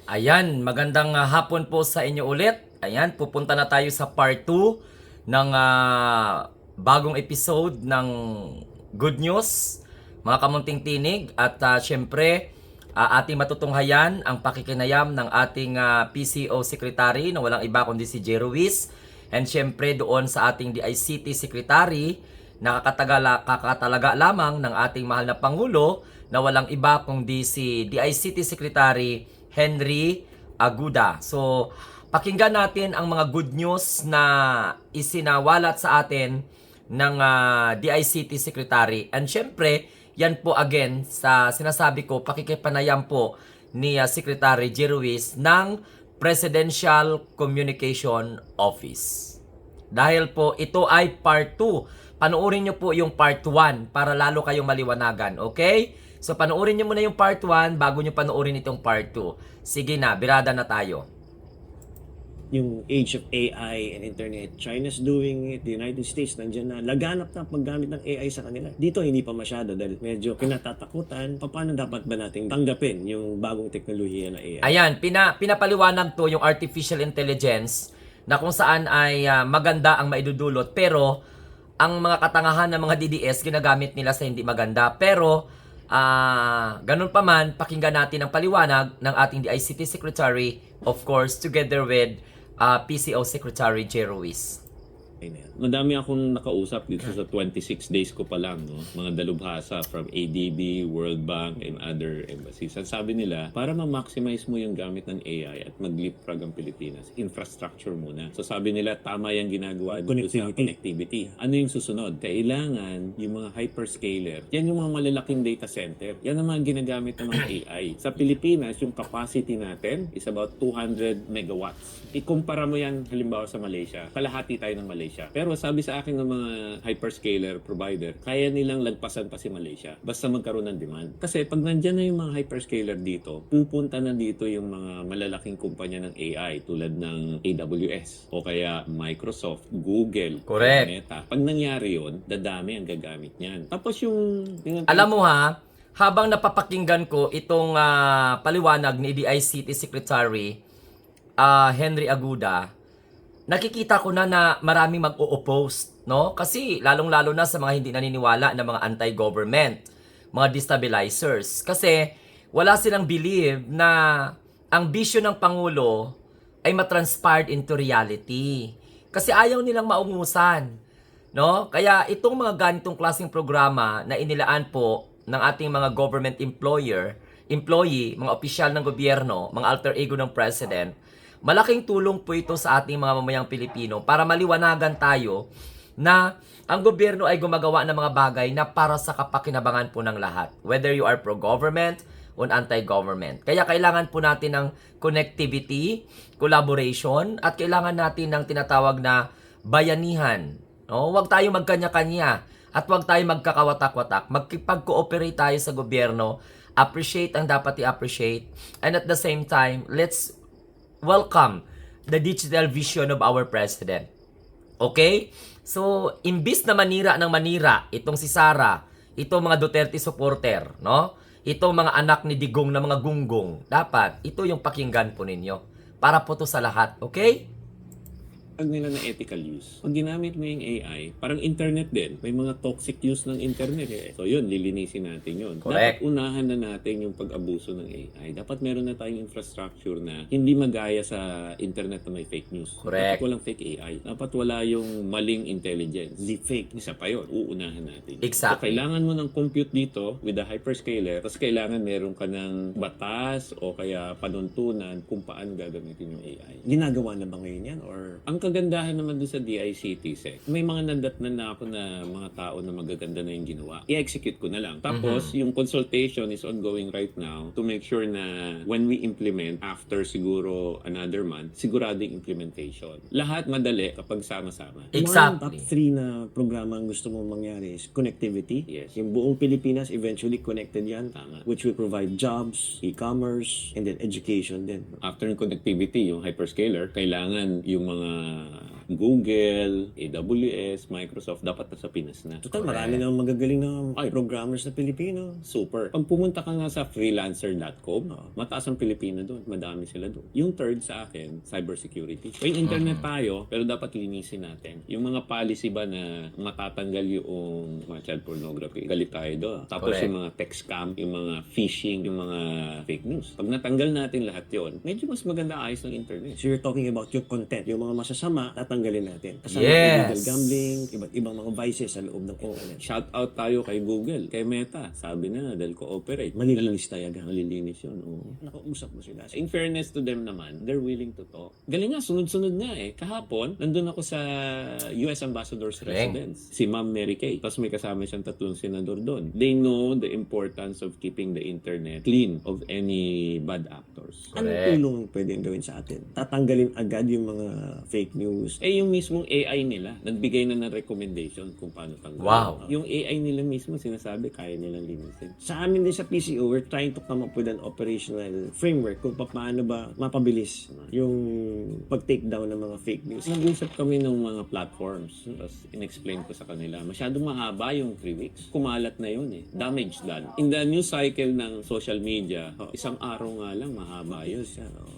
Ayan, magandang hapon po sa inyo ulit. Ayan, pupunta na tayo sa part 2 ng bagong episode ng Good News, mga kamunting tinig. At syempre, ating matutunghayan ang pakikinayam ng ating PCO Secretary na walang iba kundi si Jay Ruiz. And syempre doon sa ating DICT Secretary, kakatalaga lamang ng ating mahal na Pangulo na walang iba kundi si DICT Secretary Henry Aguda. So, pakinggan natin ang mga good news na isinawalat sa atin ng DICT Secretary. And syempre, yan po again sa sinasabi ko, pakikipanayam po ni Secretary Jay Ruiz ng Presidential Communication Office. Dahil po ito ay part 2. Panoorin nyo po yung part 1 para lalo kayong maliwanagan. Okay? So panoorin nyo muna yung part 1 bago nyo panoorin itong part 2. Sige na, birada na tayo. Yung age of AI and internet, China's doing it, the United States nandiyan na, laganap na paggamit ng AI sa kanila. Dito hindi pa masyado dahil medyo kinatatakutan. Paano dapat ba natin tanggapin yung bagong teknolohiya na AI? Ayan, pinapaliwanag to yung artificial intelligence na kung saan ay maganda ang maidudulot pero ang mga katangahan ng mga DDS ginagamit nila sa hindi maganda. Pero ganun pa man, pakinggan natin ang paliwanag ng ating DICT Secretary, of course, together with PCO Secretary Jay Ruiz. Madami akong nakausap dito sa 26 days ko pa lang, no? Mga dalubhasa from ADB, World Bank, and other embassies. Ang sabi nila, para ma-maximize mo yung gamit ng AI at mag-leapfrog ang Pilipinas, infrastructure muna. So sabi nila, tama yung ginagawa dito sa connectivity. Ano yung susunod? Kailangan yung mga hyperscaler, yan yung mga malalaking data center. Yan ang mga ginagamit ng mga AI. Sa Pilipinas, yung capacity natin is about 200 megawatts. Ikumpara mo yan halimbawa sa Malaysia. Kalahati tayo ng Malaysia. Pero sabi sa akin ng mga hyperscaler provider, kaya nilang lagpasan pa si Malaysia basta magkaroon ng demand. Kasi pag nandyan na yung mga hyperscaler dito, pupunta na dito yung mga malalaking kumpanya ng AI tulad ng AWS o kaya Microsoft, Google, Correct. Meta. Pag nangyari yun, dadami ang gagamit niyan. Tapos yung... Alam mo ha, habang napapakinggan ko itong paliwanag ni DICT Secretary Henry Aguda, nakikita ko na maraming mag-o-oppose, no? Kasi lalong-lalo na sa mga hindi naniniwala na mga anti-government, mga destabilizers. Kasi wala silang believe na ang vision ng Pangulo ay matranspired into reality. Kasi ayaw nilang maungusan, no? Kaya itong mga ganitong klaseng programa na inilaan po ng ating mga government employee, mga opisyal ng gobyerno, mga alter ego ng president, malaking tulong po ito sa ating mga mamayang Pilipino para maliwanagan tayo na ang gobyerno ay gumagawa ng mga bagay na para sa kapakinabangan po ng lahat. Whether you are pro-government o anti-government. Kaya kailangan po natin ng connectivity, collaboration, at kailangan natin ng tinatawag na bayanihan. No? Huwag tayo magkanya-kanya at huwag tayo magkakawatak-watak. Magkipag-cooperate tayo sa gobyerno. Appreciate ang dapat i-appreciate. And at the same time, let's welcome the digital vision of our president. Okay? So, imbis na manira ng manira, itong si Sara, itong mga Duterte supporter, no? Itong mga anak ni Digong na mga gunggong, dapat ito yung pakinggan po ninyo. Para po to sa lahat, okay? Pag nila na ethical use. Pag ginamit mo yung AI, parang internet din. May mga toxic use ng internet eh. So yun, lilinisin natin yun. Correct. Dapat unahan na natin yung pag-abuso ng AI. Dapat meron na tayong infrastructure na hindi magaya sa internet na may fake news. Correct. Dapat walang fake AI. Dapat wala yung maling intelligence. Deepfake. Isa pa yun. Uunahan natin. Exactly. So kailangan mo ng compute dito with the hyperscaler. Tapos kailangan meron ka ng batas o kaya panuntunan kung paano gagamitin yung AI. Ginagawa na ba ngayon yan? Or Ang kagandahan naman doon sa DICT, Sec, may mga nandatnan na ako na mga tao na magaganda na yung ginawa. I-execute ko na lang. Tapos, yung consultation is ongoing right now to make sure na when we implement, after siguro another month, siguradong implementation. Lahat madali kapag sama-sama. Exactly. top 3 na programa ang gusto mong mangyari is connectivity. Yes. Yung buong Pilipinas eventually connected yan. Tama. Which will provide jobs, e-commerce, and then education din. After yung connectivity, yung hyperscaler, kailangan yung mga Google, AWS, Microsoft, dapat nasa Pinas na. Total, marami nang magagaling na programmers na Pilipino. Super. Pag pumunta ka nga sa freelancer.com, mataas ang Pilipino doon. Madami sila doon. Yung third sa akin, cybersecurity. May internet tayo, pero dapat linisin natin. Yung mga policy ba na matatanggal yung mga child pornography, galit tayo doon. Tapos Correct. yung mga text scam, yung mga phishing, yung mga fake news. Pag natanggal natin lahat yon, medyo mas maganda ayos ng internet. So you're talking about yung content, yung mga masasama, tatanggalin natin. Kasama Yes. yung illegal gambling, iba't ibang mga vices sa loob ng internet. Shout out tayo kay Google, kay Meta. Sabi na, dahil cooperate. Malilinis talaga. Malilinis yun. Oo. Nakausap mo sila. In fairness to them naman, they're willing to talk. Galing nga, sunod-sunod nga eh. Kahapon, nandun ako sa US Ambassador's Residence. Si Ma'am Mary Kay. Tapos may kasama siyang 3 senador doon. They know the importance of keeping the internet clean of any bad actors. Anong Correct. tulong pwedeng gawin sa atin? Tatanggalin agad yung mga fake news. Eh yung mismong AI nila, nagbigay na ng recommendation kung paano tanggalin. Wow. Yung AI nila mismo, sinasabi, kaya nilang linisin. Sa amin din sa PCO, we're trying to come up with an operational framework kung paano ba mapabilis yung pag-take down ng mga fake news. Nag-usap kami ng mga platforms. Tapos in-explain ko sa kanila, masyadong mahaba yung 3 weeks. Kumalat na yun eh. Damage done. In the news cycle ng social media, isang araw nga lang, mahaba yun.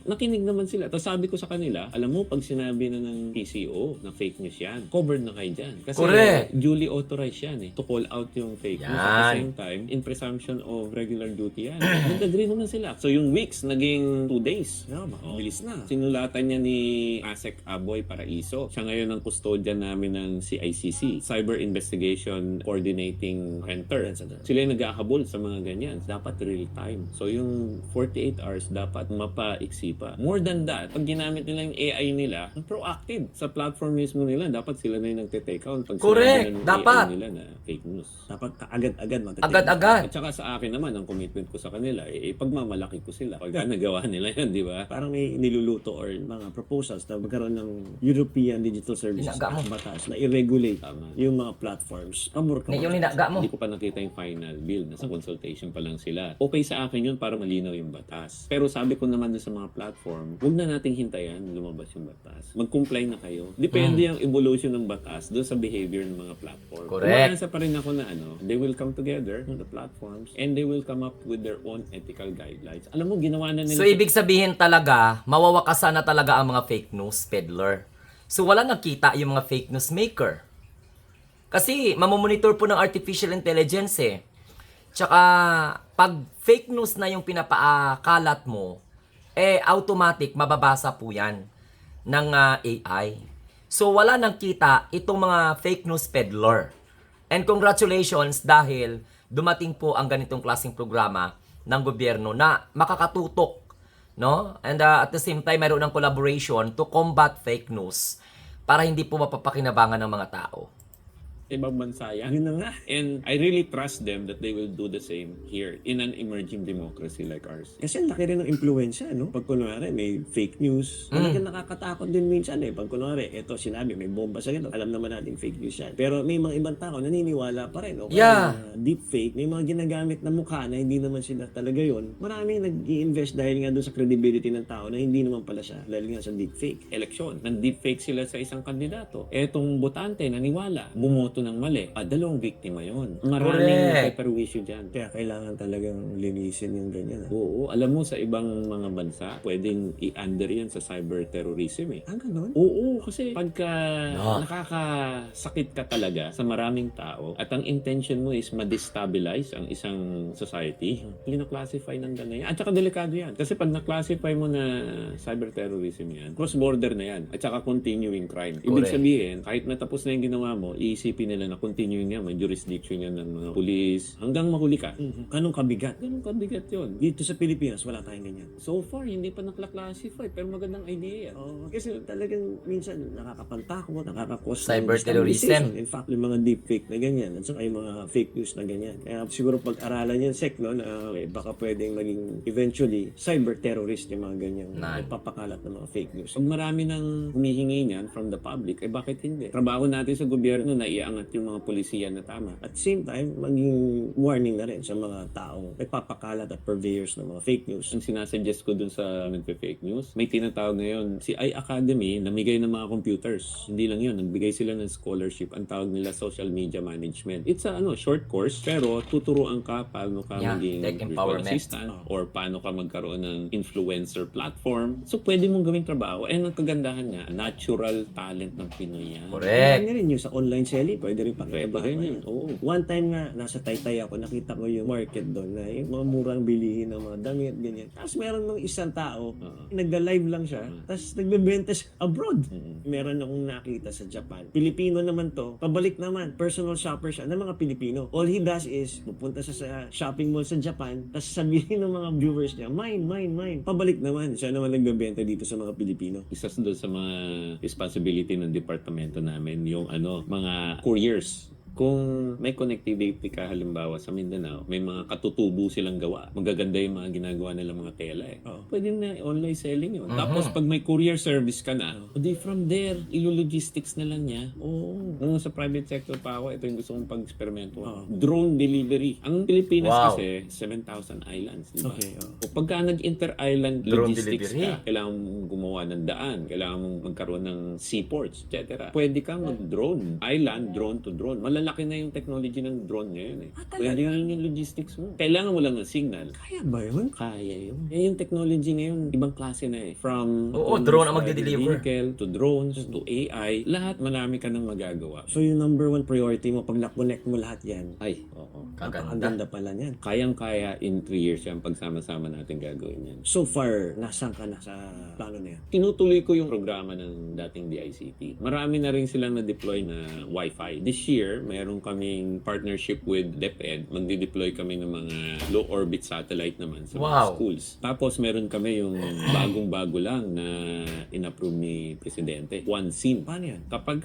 Nakinig naman sila. Tapos sabi ko sa kanila, alam mo, pag sinabi na ng PCO na fake news yan, covered na kayo dyan. Kasi Correct. duly authorized yan eh, to call out yung fake news. At the Yan. same time, in presumption of regular duty yan. Nag-agree naman sila. So yung weeks, naging 2 days. Yeah, mabilis na. Sinulatan niya ni Asek Aboy Paraiso. Siya ngayon ang custodian namin ng CICC, Cyber Investigation Coordinating Center. Sila yung nag-ahabol sa mga ganyan. Dapat real time. So yung 48 hours dapat mapaiksi pa. More than that, pag ginamit nila yung AI nila, proactive. Sa platform mismo nila, dapat sila na yung nagte-take out. Pag Correct. sinabi na ng Dapat. AI nila na fake news. Dapat agad-agad matatig. Agad-agad. At saka sa akin naman, ang commitment ko sa kanila, pagmamalaki ko sila. Pag nagawa nila yan, di ba? Parang may niluluto or mga proposals na magkaroon ng European Digital Services Hinaga mo. Act batas na i-regulate Tama. yung mga platforms. Pabor ka Na yung ba? linaga mo. Hindi ko pa nakita yung final bill. Nasa consultation pa lang sila. Okay sa akin yun para malinaw yung batas. Pero sabi ko naman dun sa mga platform, huwag na nating hintayan lumabas yung batas. Mag-comply na kayo. Depende yung evolution ng batas doon sa behavior ng mga platform. Correct. Umaasa pa rin ako na they will come together, the platforms, and they will come up with their own ethical guidelines. Alam mo, ginawa na nila. So, ibig sabihin talaga, mawawakasan na talaga ang mga fake news peddler. So, wala nakita yung mga fake news maker. Kasi, mamomonitor po ng artificial intelligence eh. Tsaka, pag fake news na yung pinapakalat mo, automatic, mababasa po yan ng AI. So, wala nang kita itong mga fake news peddler. And congratulations dahil dumating po ang ganitong klaseng programa ng gobyerno na makakatutok, no? And at the same time, mayroon ng collaboration to combat fake news para hindi po mapapakinabangan ng mga tao. Ibang bansa yan. Yun na nga. And I really trust them that they will do the same here in an emerging democracy like ours. Kasi ang laki rin ng impluensya, no? Pag kunwari may fake news, talagang nakakatakot din minsan eh. Pag kunwari, eto sinabi, may bomba sa ganito, alam naman natin fake news yan. Pero may mga ibang tao naniniwala pa rin. O Yeah. Deep fake, may mga ginagamit na mukha na hindi naman sila talaga yun. Maraming nag-i-invest dahil nga doon sa credibility ng tao na hindi naman pala siya dahil nga sa deep fake. Eleksyon, nang-deepfake sila sa isang kandidato. Etong botante, naniwala, bumoto ng mali. Dalawang biktima yon. Maraming Correct. napeperwisyo dyan. Kaya kailangan talagang linisin yung ganyan. Oo, alam mo sa ibang mga bansa, pwedeng i-under yan sa cyber terrorism eh. Ganun? Oo, kasi pagka nakakasakit ka talaga sa maraming tao at ang intention mo is ma-destabilize ang isang society, hindi na-classify ng ganyan. At saka delikado yan. Kasi pag na-classify mo na cyber terrorism yan, cross-border na yan. At saka continuing crime. Ibig Correct. sabihin, kahit natapos na yung ginawa mo, iisipin nila na continuing yan, may jurisdiction yan ng mga pulis, hanggang mahuli ka. Anong kabigat? Ganun kabigat yun. Dito sa Pilipinas, wala tayong ganyan. So far, hindi pa nakla-classify, pero magandang idea yan. Kasi talagang minsan nakakapantakot, nakakakos ng Cyber terrorism. destabilization. In fact, yung mga deepfake na ganyan, at saka yung mga fake news na ganyan. Kaya siguro pag-aralan yan, Sek, no, na baka pwedeng maging eventually cyber terrorist yung mga ganyan papakalat ng mga fake news. Pag marami nang humihingi niyan from the public, bakit hindi? Trabaho natin sa gobyerno na iangat iangat yung mga polisiyan na tama. At the same time, maging warning na rin sa mga taong nagpapakalat at purveyors ng mga fake news. Ang sinasuggest ko dun sa nagpe-fake news, may tinatawag ngayon, si iAcademy, namigay ng mga computers. Hindi lang yun, nagbigay sila ng scholarship. Ang tawag nila social media management. It's a short course, pero tuturuan ka paano ka Yeah, maging tech virtual empowerment. assistant or paano ka magkaroon ng influencer platform. So, pwede mong gawing trabaho. And ang kagandahan niya, natural talent ng Pinoy yan. Correct. Pwede rin yung sa online selling, pwede rin Pwede pakitrabaho rin yun. yan. Oo. One time nga, nasa Taytay ako, nakita ko yung market doon na yung mga murang bilihin ng mga damit, ganyan. Tapos meron ng isang tao, nagda-live lang siya, tapos nagbebenta siya abroad. Meron akong nakita sa Japan. Pilipino naman to, pabalik naman, personal shopper siya ng mga Pilipino. All he does is, pupunta siya sa shopping mall sa Japan, tapos sabihin ng mga viewers niya, mine. Pabalik naman, siya naman nagbebenta dito sa mga Pilipino. Isa doon sa mga responsibility ng departamento namin, yung mga couriers. Kung may connectivity ka halimbawa sa Mindanao, may mga katutubo silang gawa. Magaganda yung mga ginagawa nilang mga tela eh. Oo. Pwede na online selling yun. Tapos pag may courier service ka na, di from there, ilo-logistics na lang niya. Oo. Nung sa private sector pa ako, ito yung gusto kong pag-experimento. Drone delivery. Ang Pilipinas Wow. kasi, 7,000 islands, di ba? Okay, oo. O pagka nag-inter-island Drone logistics delivery. ka, kailangan mong gumawa ng daan, kailangan mong magkaroon ng seaports, etc. Pwede kang mag-drone. Island, drone to drone. Malalaki na yung technology ng drone ngayon eh. Pwede nga lang yung logistics mo. Kailangan mo lang ng signal. Kaya ba yun? Kaya yun. Eh, yung technology ngayon, ibang klase na eh. From Oo, autonomous drone ang driver magde-deliver. vehicle, to drones, to AI, lahat marami ka nang magagawa. So yung number one priority mo, pag na-connect mo lahat yan, Ay, oo. ang Kaganda. ganda pala niyan. Kayang-kaya in 3 years yan, pagsama-sama natin gagawin yan. So far, nasaan ka na sa plano na yan? Tinutuloy ko yung programa ng dating DICT. Marami na rin silang na-deploy na Wi-Fi. This year, meron kaming partnership with DepEd. Magdi-deploy kami ng mga low orbit satellite naman sa mga Wow. schools. Tapos meron kami yung bagong-bago lang na in-approve ni Presidente. One SIM. Paano yan? Kapag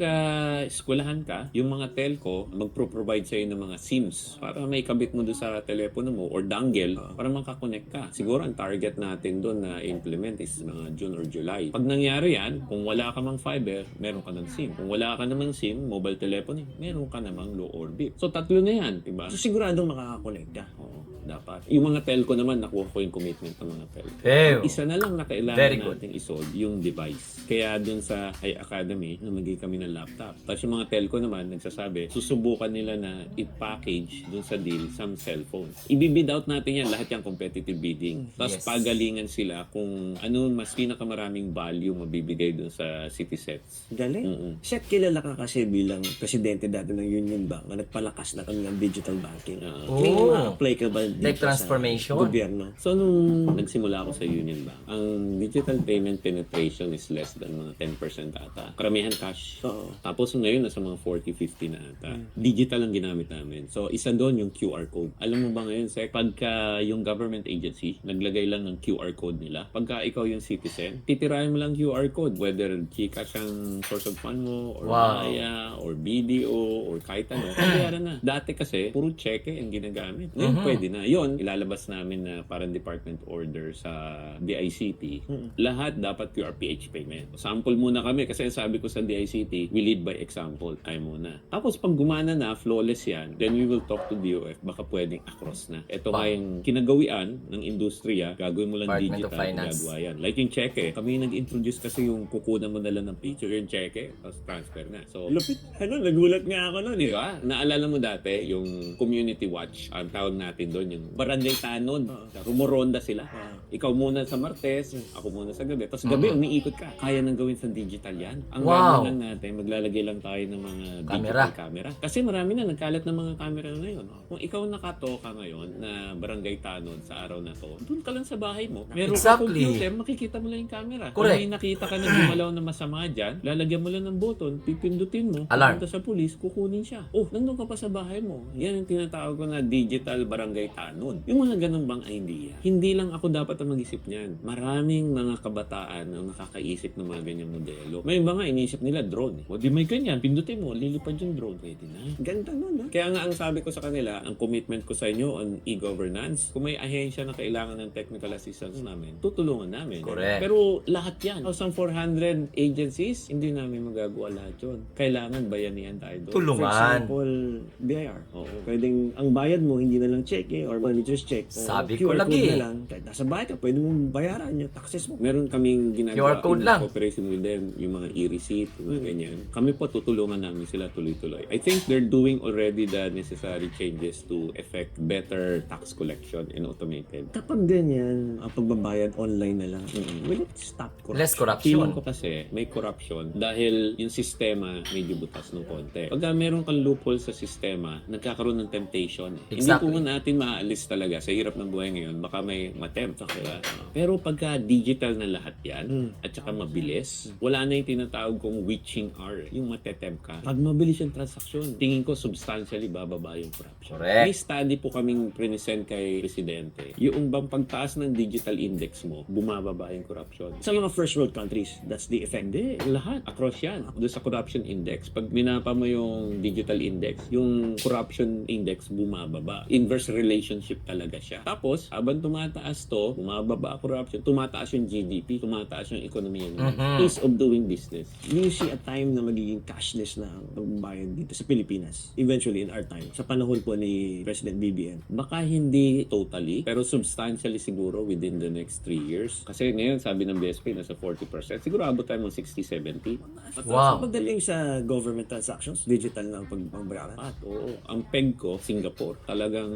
eskwelahan ka, yung mga telco magpro-provide sa'yo ng mga SIMs para may kabit mo doon sa telepono mo or dongle para makakonect ka. Siguro ang target natin doon na implement is mga June or July. Pag nangyari yan, kung wala ka mang fiber, meron ka ng SIM. Kung wala ka namang SIM, mobile telephony, meron ka namang low orbit. So tatlo na yan, diba? So siguradong makakakonect ka. Oo, dapat. Yung mga telco naman, nakuha ko yung commitment ng mga telco. Ew. Isa na lang na kailangan Very good. natin isolve, yung device. Kaya dun sa iAcademy, namigay kami ng laptop. Tapos yung mga telco naman, nagsasabi, susubukan nila na i-package dun sa deal some cellphones. I-bid out natin yan, lahat yung competitive bidding. Tapos Yes. pagalingan sila kung ano mas pinakamaraming value mabibigay dun sa city sets. Galing. Seth, kilala ka kasi bilang presidente dati ng Union Bank na nagpalakas na kami ng digital banking. May Oh. ma-apply ka ba dito Tech transformation. sa gobyerno? So, nung nagsimula ako sa Union Bank, ang digital payment penetration is less than mga 10% ata. Karamihan cash. Oo. Tapos ngayon, nasa mga 40-50 na ata. Digital ang ginamit namin. So, isa doon yung QR code. Alam mo ba ngayon, Sek, pagka yung government agency, naglagay lang ng QR code nila, pagka ikaw yung citizen, titirahin mo lang QR code, whether GCash ang source of fund mo, or Wow. Maya, or BDO, or kahit ano, kaya na. Dati kasi, puro cheque ang ginagamit. Ngayon, pwede na. Yun, ilalabas namin na parang department order sa DICT. Lahat dapat QRPH payment. Sample muna kami kasi sabi ko sa DICT, we lead by example. Tayo muna. Tapos pag gumana na, flawless yan, then we will talk to DOF. Baka pwedeng across na. Ito nga yung kinagawian ng industriya, gagawin mo lang Department of digital, Finance. gagawa yan. Like yung cheque, kami nag-introduce kasi yung kukunan mo na lang ng picture yung cheque, tapos transfer na. So, Lupit. Nagulat nga ako nun. di ba? Naalala mo dati, yung community watch, ang tawag natin doon, yung barangay tanod. Rumoronda sila. Ikaw muna sa Martes, ako muna sa gabi. Tapos gabi, umiikot ka. Kaya nang gawin sa digital yan. Ang Wow. gagawin lang natin, maglalagay lang tayo ng mga Camera. digital camera. Kasi marami na, nagkalat ng mga camera na ngayon. Kung ikaw nakatoka ngayon na barangay tanod sa araw na to, doon ka lang sa bahay mo. Meron ka Exactly. computer, makikita mo lang yung camera. Correct. Kung may nakita ka na gumalaw na masama dyan, lalagyan mo lang ng button, pipindutin mo, Alarm. pupunta sa pulis, kukunin siya. Oh, nandun ka pa sa bahay mo. Yan ang tinatawag ko na digital barangay tanod. tanod. Yung mga ganun bang idea, hindi lang ako dapat ang mag-isip niyan. Maraming mga kabataan ang nakakaisip ng mga ganyang modelo. May mga inisip nila drone. O di may ganyan, pindutin mo, lilipad yung drone. Pwede na. Ganda nun, ha? Kaya nga ang sabi ko sa kanila, ang commitment ko sa inyo on e-governance, kung may ahensya na kailangan ng technical assistance namin, tutulungan namin. Correct. Pero lahat yan, 1,400 agencies, hindi namin magagawa lahat yun. Kailangan bayanihan tayo doon. For Tulungan. example, BIR. Oo. Pwedeng ang bayad mo hindi na lang cheque or manager's check. O Sabi QR ko lagi. code na lang. Kahit nasa bahay ka, pwede mong bayaran yung taxes mo. Meron kaming ginagawa QR code in lang. cooperation with them, yung mga e-receipt, yung mga ganyan. Kami po tutulungan namin sila tuloy-tuloy. I think they're doing already the necessary changes to effect better tax collection and automated. Kapag ganyan, ang pagbabayad online na lang, will it stop corruption? Less Feeling corruption. ko kasi may corruption dahil yung sistema medyo butas ng konti. Pagka meron kang loophole sa sistema, nagkakaroon ng temptation. Exactly. Hindi po natin maaalis talaga sa hirap ng buhay ngayon. Baka may matempt. Diba? Pero pagka digital na lahat yan, at saka mabilis, wala na yung tinatawag kong witching hour. Yung matetempt ka. Pag mabilis yung transaksyon, tingin ko substantially bababa yung corruption. Correct. May study po kaming present kay Presidente. Yung bang pagtaas ng digital index mo, bumababa yung corruption. Sa mga first world countries, that's the effect. Hindi, lahat. Across yan. Doon sa corruption index. Pag minapa mo yung digital index, yung corruption index bumababa. Inverse relationship talaga siya. Tapos, habang tumataas to, bumababa corruption, tumataas yung GDP, tumataas yung ekonomiya nila. Ease of doing business. Do you see a time na magiging cashless na ang pagbabayad dito sa Pilipinas? Eventually, in our time. Sa panahon po ni President BBM. Baka hindi totally, pero substantially siguro within the next 3 years. Kasi ngayon, sabi ng BSP, nasa 40%. Siguro abot tayo ng 60-70. Wow. Pagdating sa government transactions, digital na ang pagbabayaran. At oo, ang peg ko, Singapore, talagang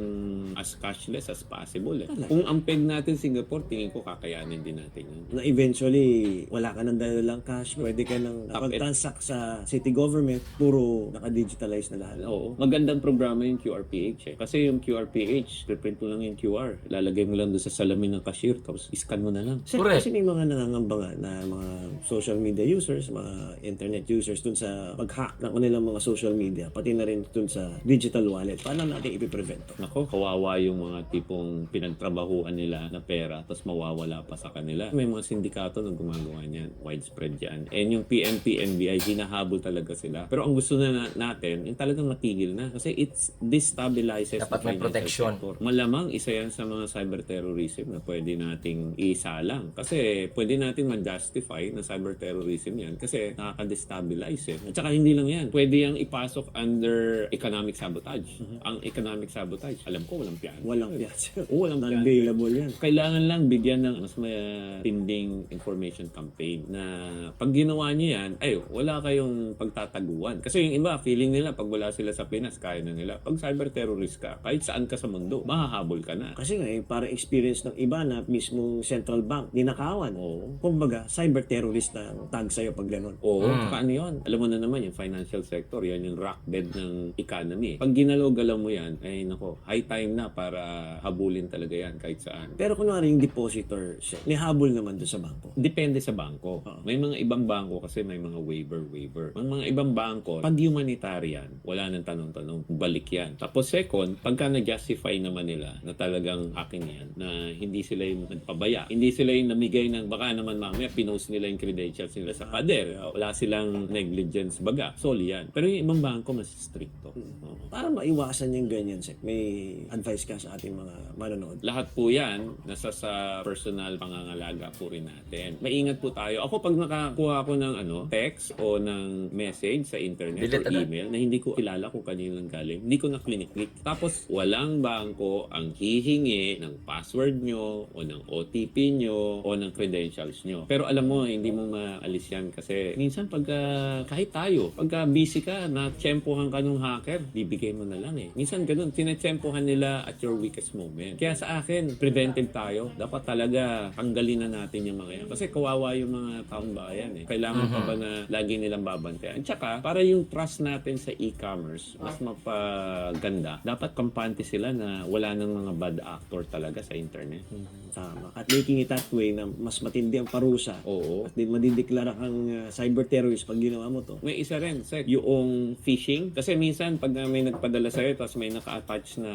as cashless as possible. Talaga? Kung ang peg natin Singapore, tingin ko kakayanin din natin yun. Na eventually, wala ka nang dalalang cash, pwede ka nang pag-transact sa city government, puro naka-digitalize na lahat. Oo, magandang programa yung QRPH eh. Kasi yung QRPH, print mo lang yung QR, lalagay mo lang doon sa salamin ng cashier, tapos scan mo na lang. Correct. Kasi may mga nangangamba nga na mga social media users, mga internet users dun sa pag-hack ng kanilang mga social media, pati na rin dun sa digital wallet. Paano natin ipiprevent to? Nako, kawawa yung mga tipong pinagtrabahuan nila na pera tapos mawawala pa sa kanila. May mga sindikato na gumagawa niyan. Widespread yan. And yung PNP, NBI, hinahabol talaga sila. Pero ang gusto na natin, yung talagang matigil na. Kasi it destabilizes Dapat may the financial protection. sector. Malamang isa yan sa mga cyber terrorism na pwede nating isalang. Kasi pwede natin ma-justify na cyber terrorism yan kasi nakaka-destabilize eh. At saka hindi lang yan. Pwede yung ipasok under economic sabotage. Ang economic sabotage, alam ko walang piano. Walang piyaso. Walang piano. Non-bailable yan. Kailangan lang bigyan ng mas matinding information campaign na pag ginawa niyo yan, ay wala kayong pagtataguan. Kasi yung iba, feeling nila pag wala sila sa Pinas, kaya na nila. Pag cyber terrorist ka, kahit saan ka sa mundo, mahahabol ka na. Kasi nga, parang experience ng iba na mismong central bank, ninakawan. Oo. Kumbaga, cyber terrorist na tag sa'yo pag gano'n. Oo, paano yun? Alam mo na naman, yung financial sector, yan yung rock bed ng economy. Pag ginalaw-galaw mo yan, ay nako, high time na para habulin talaga yan kahit saan. Pero kunwari yung depositor, may habol naman doon sa bangko. Depende sa bangko. May mga ibang bangko kasi may mga waiver. May mga ibang bangko, pag humanitarian, wala nang tanong-tanong, balik yan. Tapos second, pagka na-justify naman nila na talagang akin yan, na hindi sila yung nagpabaya, hindi sila yung namigay ng baka naman mamaya pinost nila yung credentials nila sa pader, wala silang negligence baga, soli yan. Pero yung ibang bangko mas stricto. Para maiwasan yung ganyan, Sek, may advice ka sa ating mga manonood. Lahat po yan, nasa sa personal pangangalaga po rin natin. Maingat po tayo. Ako pag nakakuha ko ng text o ng message sa internet Delete or agad. email na hindi ko kilala kung kanino lang galing, hindi ko na click. Tapos walang bangko ang hihingi ng password nyo o ng OTP nyo o ng credentials nyo. Pero alam mo, hindi mo maalis yan kasi minsan kahit tayo, pagka busy ka, na-tsempohan ka ng hacker, bibigay mo na lang eh. Minsan ganun, tinetsempohan nila at your weakest moment. Kaya sa akin, preventive tayo. Dapat talaga tanggalin na natin yung mga yan. Kasi kawawa yung mga taong bayan eh. Kailangan pa ba na lagi nilang babantayan? Tsaka, para yung trust natin sa e-commerce, mas mapaganda, dapat kampante sila na wala nang mga bad actor talaga sa internet. Tama. At making it that way na mas matindi ang parusa. Oo. At madideklara kang cyber terrorist pag ginawa mo to. May isa rin, Sek, yung phishing. Kasi minsan, pag may nagpadala sa'yo, tapos may naka-attach na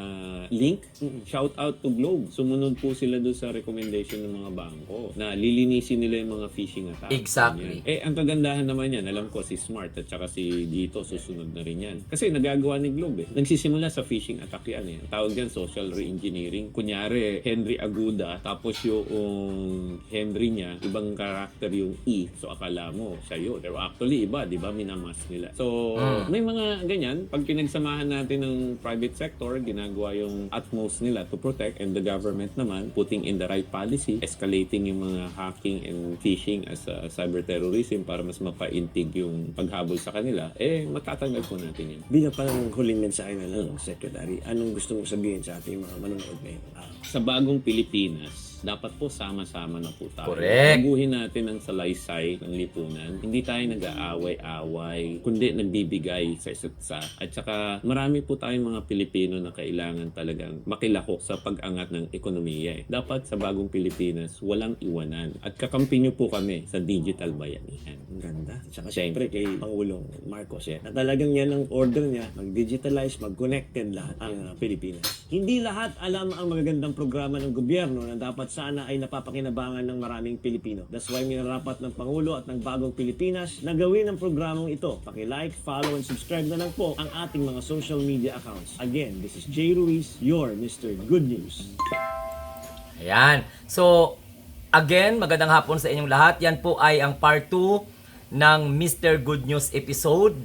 link link. Shout out to Globe. Sumunod po sila doon sa recommendation ng mga bangko na lilinisin nila yung mga phishing attacks. Exactly. Ganyan. Ang kagandahan naman yan, alam ko si Smart at saka si Dito susunod na rin yan. Kasi nagagawa ni Globe Nagsisimula sa phishing attack yan Ang tawag dyan, social re-engineering. Kunyari, Henry Aguda, tapos yung Henry niya, ibang karakter yung E. So akala mo, siya yun. Pero actually, iba, di ba? Minamas nila. So, may mga ganyan. Pag pinagsamahan natin ng private sector, ginagawa yung utmost nila to protect, and the government naman putting in the right policy, escalating yung mga hacking and phishing as cyber terrorism para mas mapaintig yung paghabol sa kanila, matatanggal po natin yan. Bilang parang huling mensahe na lang, Secretary, anong gusto mong sabihin sa ating mga manonood ngayon? Sa bagong Pilipinas, dapat po sama-sama na po tayo. Correct. Baguhin natin ang salaysay ng lipunan. Hindi tayo nag-aaway-away, kundi nagbibigay sa isa't isa. At saka marami po tayong mga Pilipino na kailangan talagang makilahok sa pag-angat ng ekonomiya. Dapat sa bagong Pilipinas, walang iwanan. At kakampi niyo po kami sa digital bayanihan. Ang ganda. At saka siyempre kay Pangulong Marcos na talagang yan ang order niya, mag-digitalize, mag-connected lahat ang Pilipinas. Hindi lahat alam ang magagandang programa ng gobyerno na dapat sana ay napapakinabangan ng maraming Pilipino. That's why minarapat ng Pangulo at ng Bagong Pilipinas na gawin ang programang ito. Paki-like, follow, and subscribe na lang po ang ating mga social media accounts. Again, this is Jay Ruiz, your Mr. Good News. Ayan. So, again, magandang hapon sa inyong lahat. Yan po ay ang part 2 ng Mr. Good News episode.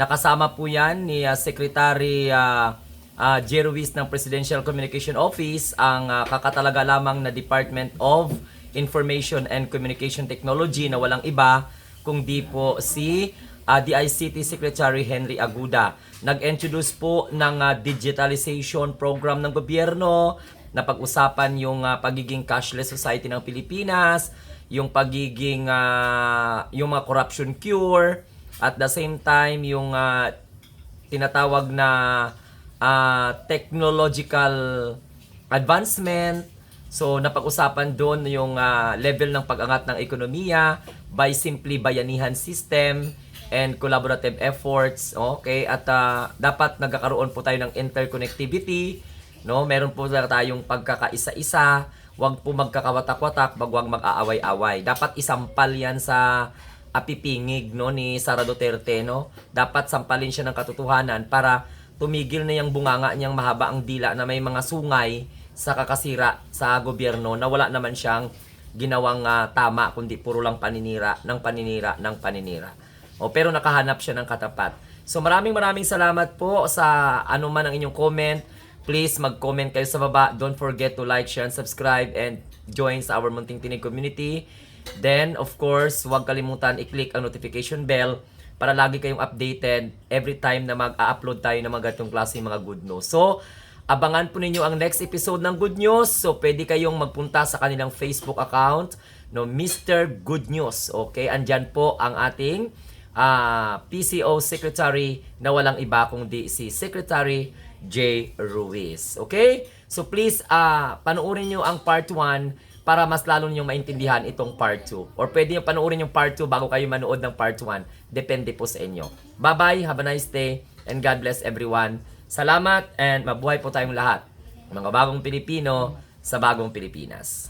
Nakasama po yan ni Secretary Jay Ruiz ng Presidential Communication Office, ang kakatalaga lamang na Department of Information and Communication Technology na walang iba kundi po si DICT Secretary Henry Aguda. Nag-introduce po ng digitalization program ng gobyerno, na pag-usapan yung pagiging cashless society ng Pilipinas, yung pagiging yung mga corruption cure, at the same time yung tinatawag na technological advancement. So napag-usapan doon yung level ng pag-angat ng ekonomiya by simply bayanihan system and collaborative efforts. Okay, at dapat nagkakaroon po tayo ng interconnectivity, no? Meron po tayong pagkakaisa-isa, wag po magkakawatak-watak, wag mag-aaway-away. Dapat isampal yan sa apipingig, no, ni Sara Duterte, no? Dapat sampalin siya ng katotohanan para tumigil na yung bunganga niyang mahaba ang dila na may mga sungay sa kakasira sa gobyerno na wala naman siyang ginawang tama, kundi puro lang paninira. Pero nakahanap siya ng katapat. So maraming salamat po sa anuman ang inyong comment. Please mag-comment kayo sa baba. Don't forget to like, share, and subscribe, and join sa our Munting Tinig community. Then, of course, huwag kalimutan i-click ang notification bell para lagi kayong updated every time na mag-upload tayo ng mga ganitong klase mga good news. So, abangan po ninyo ang next episode ng Good News. So, pwede kayong magpunta sa kanilang Facebook account, no, Mr. Good News. Okay, andyan po ang ating PCO Secretary na walang iba kundi si Secretary Jay Ruiz. Okay? So, please, panoorin nyo ang part 1 para mas lalo ninyong maintindihan itong part 2. Or pwede nyo panoorin yung part 2 bago kayo manood ng part 1. Depende po sa inyo. Bye-bye, have a nice day, and God bless everyone. Salamat, and mabuhay po tayong lahat. Mga bagong Pilipino sa bagong Pilipinas.